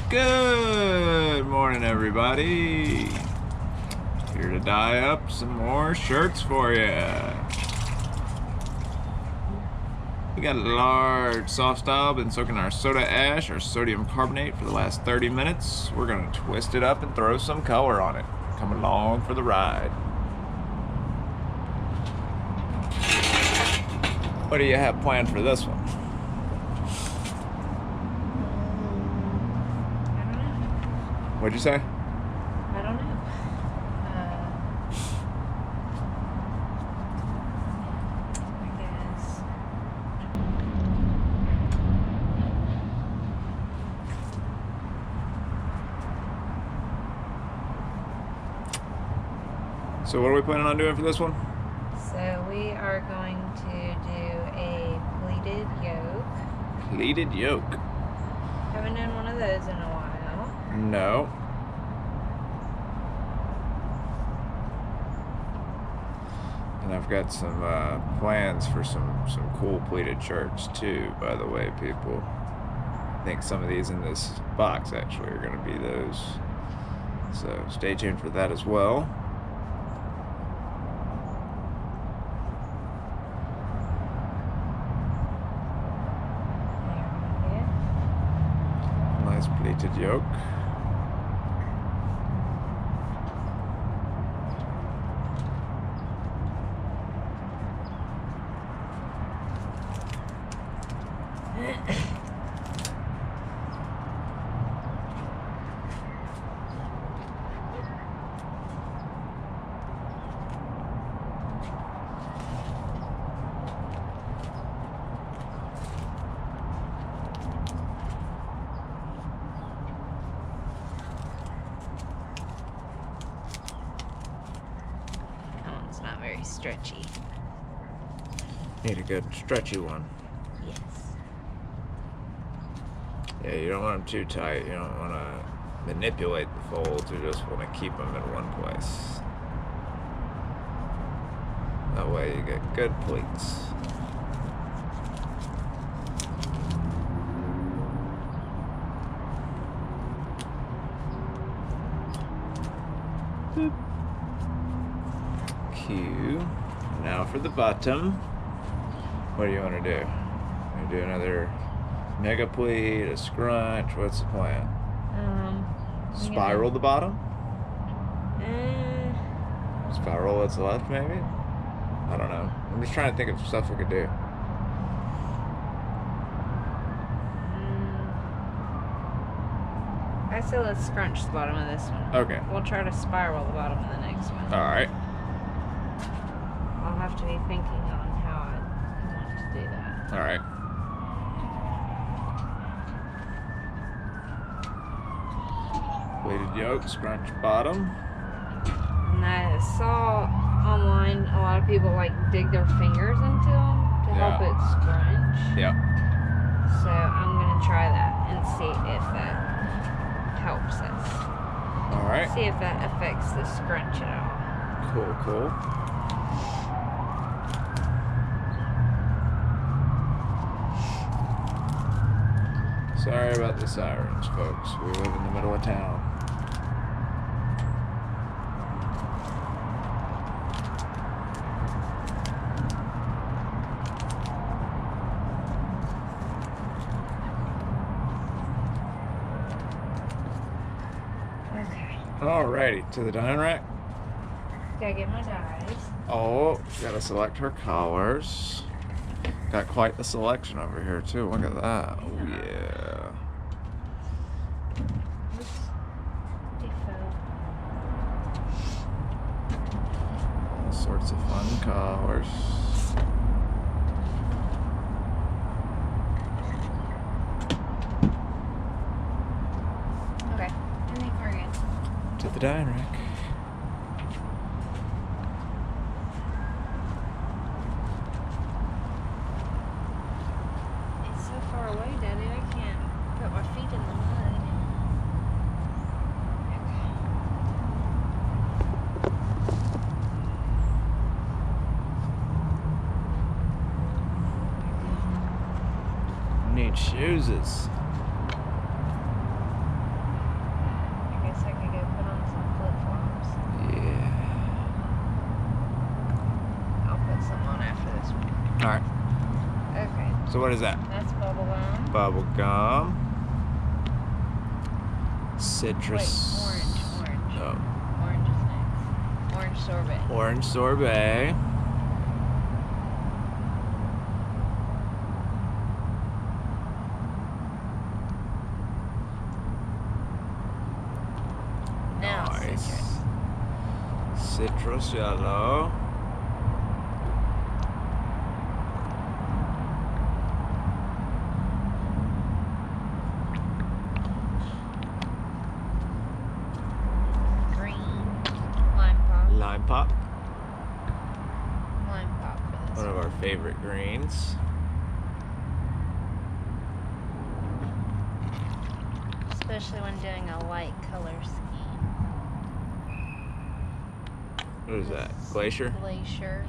Good morning, everybody. Here to dye up some more shirts for you. We got a large soft style, been soaking our soda ash, our sodium carbonate for the last 30 minutes. We're gonna twist it up and throw some color on it. Come along for the ride. What do you have planned for this one? What'd you say? I don't know. I guess. So what are we planning on doing for this one? So we are going to do a pleated yoke. Pleated yoke. Haven't done one of those in a while. No. And I've got some plans for some cool pleated shirts too, by the way, people. I think some of these in this box actually are going to be those. So stay tuned for that as well. There we go. Nice pleated yoke. That one's not very stretchy. Need a good stretchy one. Yes. Yeah, you don't want them too tight. You don't want to manipulate the folds. You just want to keep them in one place. That way you get good pleats. Boop. Q. Now for the bottom. What do you want to do? You do another mega pleat, a scrunch. What's the plan? Spiral the bottom? Spiral what's left, maybe? I don't know. I'm just trying to think of stuff we could do. I say let's scrunch the bottom of this one. Okay. We'll try to spiral the bottom of the next one. Alright. I'll have to be thinking on how I want to do that. Alright. Pleated yoke, scrunch bottom. And I saw online a lot of people like dig their fingers into them to help it scrunch. Yep. So I'm gonna try that and see if that helps us. Alright. See if that affects the scrunch at all. Cool, cool. Sorry about the sirens, folks. We live in the middle of town. Okay. Alrighty, to the dyeing rack. Gotta get my dyes. Oh, gotta select her colors. Got quite the selection over here too. Look at that. Oh yeah. All sorts of fun colors. Okay, I think we're good. To the dyeing rack. It's so far away, Daddy. I can't put my feet in the mud. Need shoeses. So what is that? That's bubble gum. Bubble gum. Citrus. Wait, orange. Oh. Orange is next. Orange sorbet. Orange sorbet. Now Nice. citrus. Citrus yellow. Green. Lime pop. Lime pop. Lime pop for this One of our favorite greens. Especially when doing a light color scheme. What is that? This Glacier? Glacier,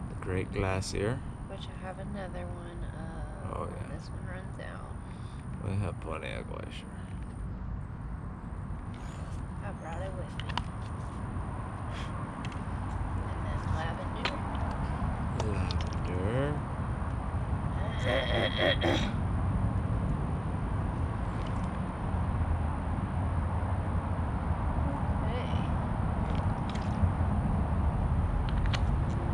The Great Glacier. which I have another one of. Oh, yeah. This one runs out. We have plenty of glacier. I brought it with me. And then lavender. Lavender. Hey.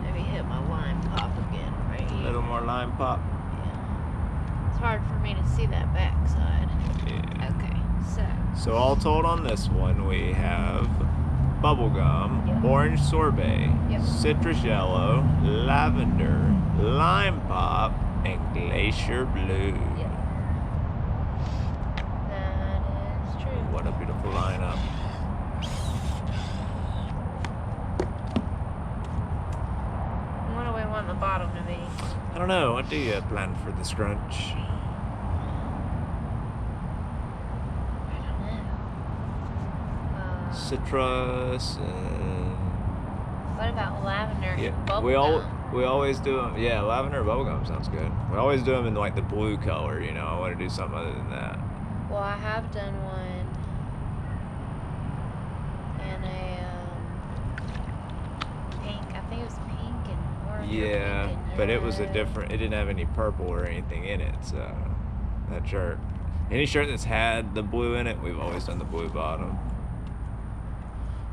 Maybe hit my lime pop again right A here. little more lime pop. Yeah. It's hard for me to see that backside. Yeah. Okay, so So all told on this one, we have bubblegum, Yep. orange sorbet, Yep. citrus yellow, lavender, lime pop, and glacier blue. yeah. That is true. What a beautiful lineup. What do we want the bottom to be? I don't know. What do you plan for the scrunch? I don't know. Citrus and What about lavender yeah, and bubble we gum? always do them. Yeah, lavender and bubblegum sounds good. We always do them in like the blue color. You know, I want to do something other than that. Well, I have done one in a pink. I think it was pink and orange. or Yeah, pink and but it was a red. different. It didn't have any purple or anything in it. So that shirt, any shirt that's had the blue in it, we've always done the blue bottom.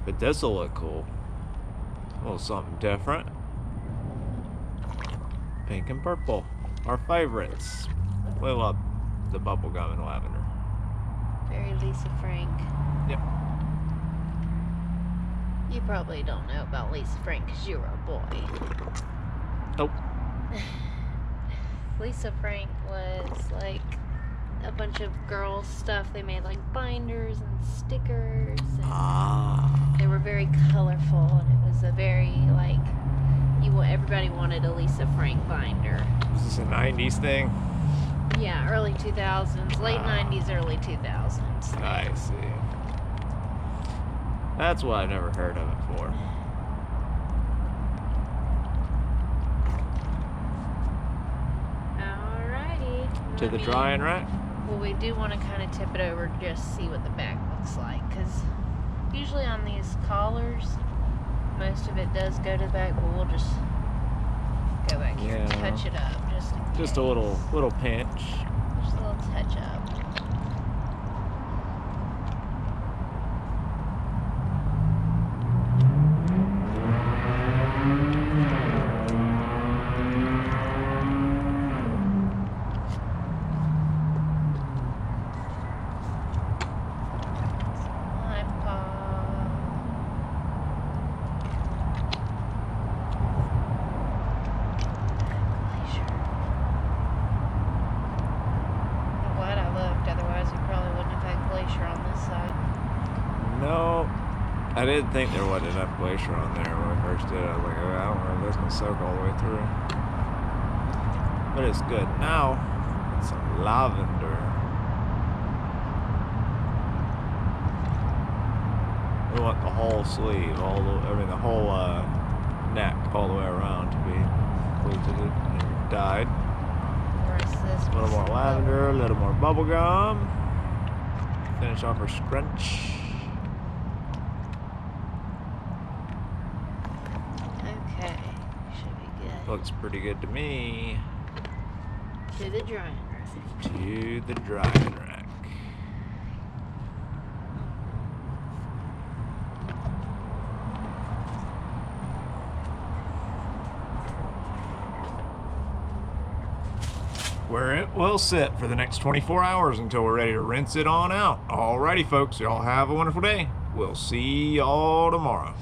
But this will look cool. A little something different. Pink and purple, our favorites. We love the bubblegum and lavender. Very Lisa Frank. Yep. You probably don't know about Lisa Frank because you were a boy. Nope. Lisa Frank was like a bunch of girls' stuff. They made like binders and stickers. And Ah. they were very colorful, and it was a very like everybody wanted a Lisa Frank binder. Is this a 90s thing? Yeah, early 2000s, late Wow. 90s, early 2000s. I see. That's what I've never heard of it for. Alrighty. To the drying rack? Well, we do want to kind of tip it over to just see what the back looks like, because usually on these collars, most of it does go to the back, but we'll just go back here and Yeah. touch it up just in Just a case. little pinch. Just a little touch up. Lime pop. Glacier. I'm glad I looked, otherwise we probably wouldn't have had glacier on this side. No, I didn't think there wasn't enough glacier on there when I first did it. I was like, oh, I don't know if that's gonna soak all the way through. But it's good. Now, it's some lavender. We want the whole sleeve, the whole neck, all the way around to be included and dyed. Whereas this A little was more lavender, a little more bubble gum. Finish off our scrunch. Okay, should be good. Looks pretty good to me. To the drying rack. To the drying rack. Where it will sit for the next 24 hours until we're ready to rinse it on out. Alrighty, folks, y'all have a wonderful day. We'll see y'all tomorrow.